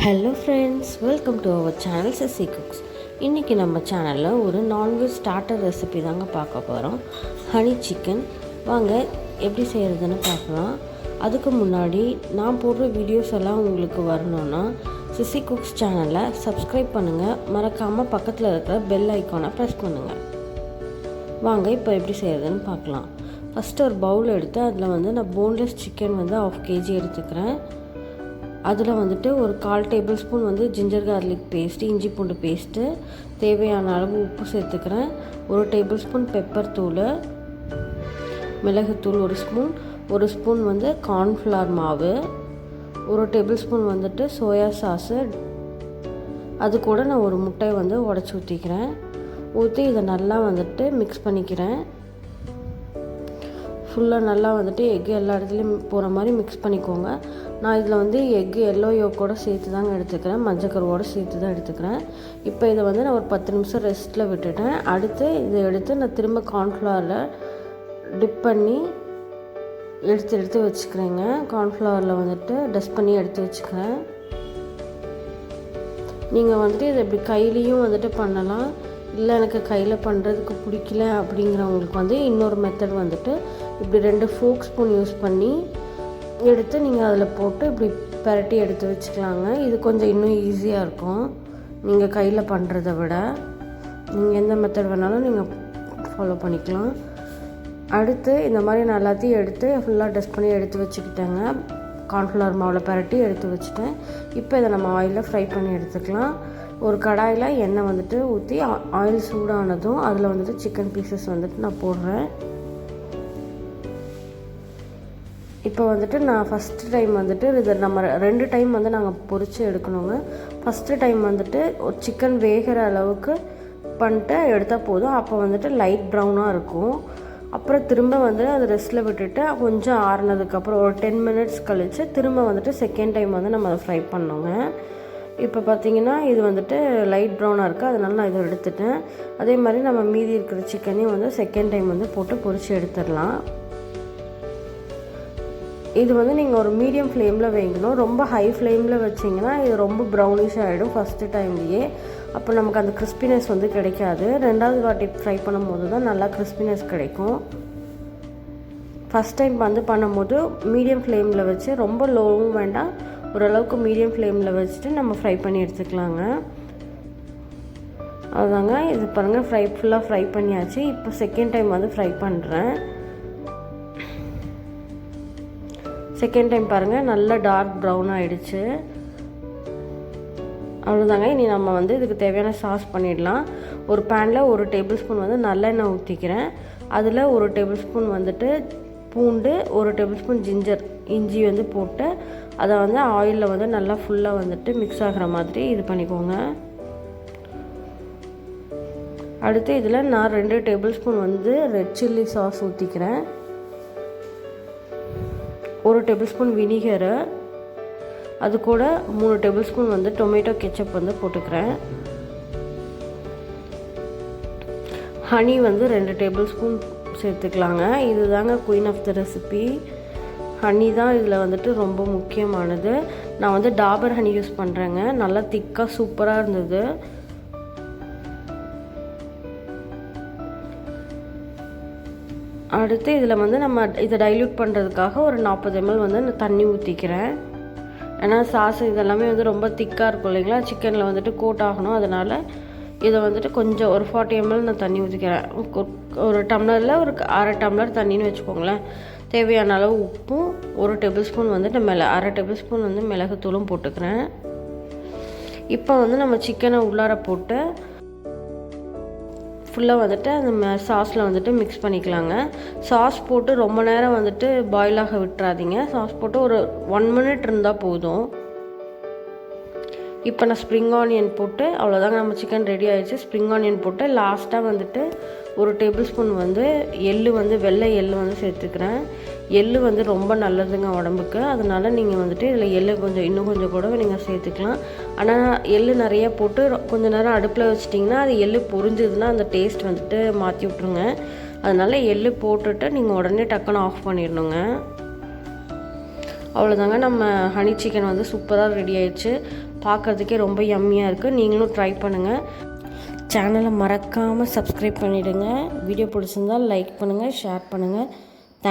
Hello friends, welcome to our channel Sasi cooks. இன்றைக்கி நம்ம சேனலில் ஒரு நான்வெஜ் ஸ்டார்டர் ரெசிபி தாங்க பார்க்க போகிறோம். Honey chicken. வாங்க எப்படி செய்கிறதுன்னு பார்க்கலாம். அதுக்கு முன்னாடி நான் போடுற வீடியோஸ் எல்லாம் உங்களுக்கு வரணுன்னா சசி குக்ஸ் சேனலை சப்ஸ்கிரைப் பண்ணுங்கள். மறக்காமல் பக்கத்தில் இருக்கிற பெல் ஐக்கானை ப்ரெஸ் பண்ணுங்கள். வாங்க இப்போ எப்படி செய்கிறதுன்னு பார்க்கலாம். ஃபஸ்ட்டு ஒரு பவுல் எடுத்து அதில் நான் போன்லெஸ் சிக்கன் 1/2 kg எடுத்துக்கிறேன். அதில் ஒரு 1/4 table spoon ginger garlic paste, இஞ்சி பூண்டு பேஸ்ட்டு, தேவையான அளவு உப்பு சேர்த்துக்கிறேன். 1 டேபிள் ஸ்பூன் பெப்பர் தூள், மிளகுத்தூள் 1 ஸ்பூன், 1 ஸ்பூன் கார்ன்ஃப்ளவர் மாவு, 1 டேபிள் ஸ்பூன் சோயா சாஸு. அது கூட நான் ஒரு முட்டையை உடச்சி ஊற்றிக்கிறேன். ஊற்றி இதை நல்லா மிக்ஸ் பண்ணிக்கிறேன். ஃபுல்லாக நல்லா எக்கு எல்லா இடத்துலையும் போகிற மாதிரி மிக்ஸ் பண்ணிக்கோங்க. நான் இதில் எக்கு எல்லோ யோக்கோட சேர்த்து தாங்க எடுத்துக்கிறேன், மஞ்சக்கருவோடு சேர்த்து தான் எடுத்துக்கிறேன். இப்போ இதை நான் ஒரு 10 நிமிஷம் ரெஸ்ட்டில் விட்டுட்டேன். அடுத்து இதை எடுத்து நான் திரும்ப கார்ன்ஃப்ளவரில் டிப் பண்ணி எடுத்து வச்சுக்கிறேங்க. கார்ன்ஃப்ளவரில் டஸ்ட் பண்ணி எடுத்து வச்சுக்கிறேன். நீங்கள் இதை இப்படி கையிலையும் பண்ணலாம். இல்லை எனக்கு கையில் பண்ணுறதுக்கு பிடிக்கல அப்படிங்கிறவங்களுக்கு இன்னொரு மெத்தட் இப்படி 2 ஃபோக் ஸ்பூன் யூஸ் பண்ணி எடுத்து நீங்கள் அதில் போட்டு இப்படி பரட்டி எடுத்து வச்சுக்கலாங்க. இது கொஞ்சம் இன்னும் ஈஸியாக இருக்கும் நீங்கள் கையில் பண்ணுறத விட. நீங்கள் எந்த மெத்தட் வேணாலும் நீங்கள் ஃபாலோ பண்ணிக்கலாம். அடுத்து இந்த மாதிரி நான் எல்லாத்தையும் எடுத்து ஃபுல்லாக டஸ்ட் பண்ணி எடுத்து வச்சுக்கிட்டேங்க. கார்ன்ஃப்ளவர் மாவில் பரட்டி எடுத்து வச்சுட்டேன். இப்போ இதை நம்ம ஆயிலில் ஃப்ரை பண்ணி எடுத்துக்கலாம். ஒரு கடாயில் எண்ணெய் ஊற்றி ஆயில் சூடானதும் அதில் சிக்கன் பீசஸ் நான் போடுறேன். இப்போ நான் ஃபஸ்ட்டு டைம் இதை நம்ம 2 டைம் நாங்கள் பொரித்து எடுக்கணுங்க. ஃபஸ்ட்டு டைம் ஒரு சிக்கன் வேகிற அளவுக்கு பண்ணிட்டு எடுத்தால் போதும். அப்போ லைட் ப்ரௌனாக இருக்கும். அப்புறம் திரும்ப அது ரெஸ்ட்டில் விட்டுட்டு கொஞ்சம் ஆறுனதுக்கப்புறம் ஒரு 10 மினிட்ஸ் கழித்து திரும்ப செகண்ட் டைம் நம்ம அதை ஃப்ரை பண்ணோங்க. இப்போ பார்த்திங்கன்னா இது லைட் ப்ரௌனாக இருக்குது, அதனால நான் இதை எடுத்துட்டேன். அதே மாதிரி நம்ம மீதி இருக்கிற சிக்கனையும் செகண்ட் டைம் போட்டு பொரித்து எடுத்துடலாம். இது நீங்கள் ஒரு மீடியம் ஃப்ளேமில் வைக்கணும். ரொம்ப ஹை ஃப்ளேமில் வச்சிங்கன்னா இது ரொம்ப ப்ரௌனிஷ் ஆகிடும் ஃபஸ்ட்டு டைம்லேயே. அப்போ நமக்கு அந்த கிறிஸ்பினஸ் கிடைக்காது. 2வது வாட்டி ஃப்ரை பண்ணும்போது தான் நல்லா கிறிஸ்பினஸ் கிடைக்கும். ஃபஸ்ட் டைம் பண்ணும்போது மீடியம் ஃப்ளேமில் வச்சு, ரொம்ப லோவும் வேண்டாம், ஓரளவுக்கு மீடியம் ஃப்ளேமில் வச்சுட்டு நம்ம ஃப்ரை பண்ணி எடுத்துக்கலாங்க. அதுதாங்க இது பாருங்கள், ஃபுல்லாக ஃப்ரை பண்ணியாச்சு. இப்போ செகண்ட் டைம் ஃப்ரை பண்ணுறேன். செகண்ட் டைம் பாருங்கள் நல்லா டார்க் ப்ரௌன் ஆகிடுச்சு. அவ்வளோதாங்க. இனி நம்ம இதுக்கு தேவையான சாஸ் பண்ணிடலாம். ஒரு பேனில் 1 டேபிள் ஸ்பூன் நல்லெண்ணெய் ஊற்றிக்கிறேன். அதில் 1 டேபிள் ஸ்பூன் பூண்டு, 1 டேபிள் ஸ்பூன் இஞ்சி போட்டு அதை ஆயிலில் நல்லா ஃபுல்லாக மிக்ஸ் ஆகிற மாதிரி இது பண்ணிக்கோங்க. அடுத்து இதில் நான் 2 tablespoon red chilli sauce ஊற்றிக்கிறேன். 1 டேபிள் ஸ்பூன் வினிகரு, அது கூட 3 டேபிள் ஸ்பூன் டொமேட்டோ கெச்சப் போட்டுக்கிறேன். ஹனி 2 டேபிள் ஸ்பூன் சேர்த்துக்கலாங்க. இது தாங்க queen of the recipe. Honey தான் இதில் ரொம்ப முக்கியமானது. நான் டாபர் ஹனி யூஸ் பண்ணுறேங்க. நல்லா திக்காக சூப்பராக இருந்தது. அடுத்து இதில் நம்ம இதை டைல்யூட் பண்ணுறதுக்காக ஒரு 40 ml நான் தண்ணி ஊற்றிக்கிறேன். ஏன்னா சாஸ் இதெல்லாமே ரொம்ப திக்காக இருக்கும் இல்லைங்களா, சிக்கனில் கோட் ஆகணும். அதனால் இதை கொஞ்சம் ஒரு 40 ml நான் தண்ணி ஊற்றிக்கிறேன். ஒரு டம்ளரில் ஒரு 1/2 டம்ளர் தண்ணின்னு வச்சுக்கோங்களேன். தேவையான அளவு உப்பும் 1 டேபிள் ஸ்பூன் 1/2 டேபிள் ஸ்பூன் மிளகுத்தூளும் போட்டுக்கிறேன். இப்போ நம்ம சிக்கனை உள்ளார போட்டு ஃபுல்லாக அந்த சாஸில் மிக்ஸ் பண்ணிக்கலாங்க. சாஸ் போட்டு ரொம்ப நேரம் பாயில் ஆக விட்டுறாதீங்க. சாஸ் போட்டு ஒரு 1 மினிட் இருந்தால் போதும். இப்போ நான் ஸ்ப்ரிங் ஆனியன் போட்டு, அவ்வளோதாங்க, நம்ம சிக்கன் ரெடி ஆகிடுச்சு. ஸ்ப்ரிங் ஆனியன் போட்டு லாஸ்ட்டாக 1 டேபிள் ஸ்பூன் எள்ளு வெள்ளை எள்ளு சேர்த்துக்கிறேன். எள்ளு ரொம்ப நல்லதுங்க உடம்புக்கு. அதனால் நீங்கள் இதில் எள்ளு இன்னும் கொஞ்சம் கூட நீங்கள் சேர்த்துக்கலாம். ஆனால் எள்ளு நிறைய போட்டு கொஞ்சம் நேரம் அடுப்பில் வச்சிட்டிங்கன்னா அது எள்ளு பொரிஞ்சதுன்னா அந்த டேஸ்ட் மாற்றி விட்ருங்க. அதனால் எள்ளு போட்டுட்டு நீங்கள் உடனே டக்குன்னு ஆஃப் பண்ணிடணுங்க. அவ்வளோதாங்க, நம்ம ஹனி சிக்கன் வந்து சூப்பராக ரெடி ஆயிடுச்சு. பார்க்குறதுக்கே ரொம்ப யம்மியாக இருக்குது. நீங்களும் ட்ரை பண்ணுங்கள். சேனலை மறக்காமல் சப்ஸ்கிரைப் பண்ணிவிடுங்க. வீடியோ பிடிச்சிருந்தால் லைக் பண்ணுங்கள், ஷேர் பண்ணுங்கள்.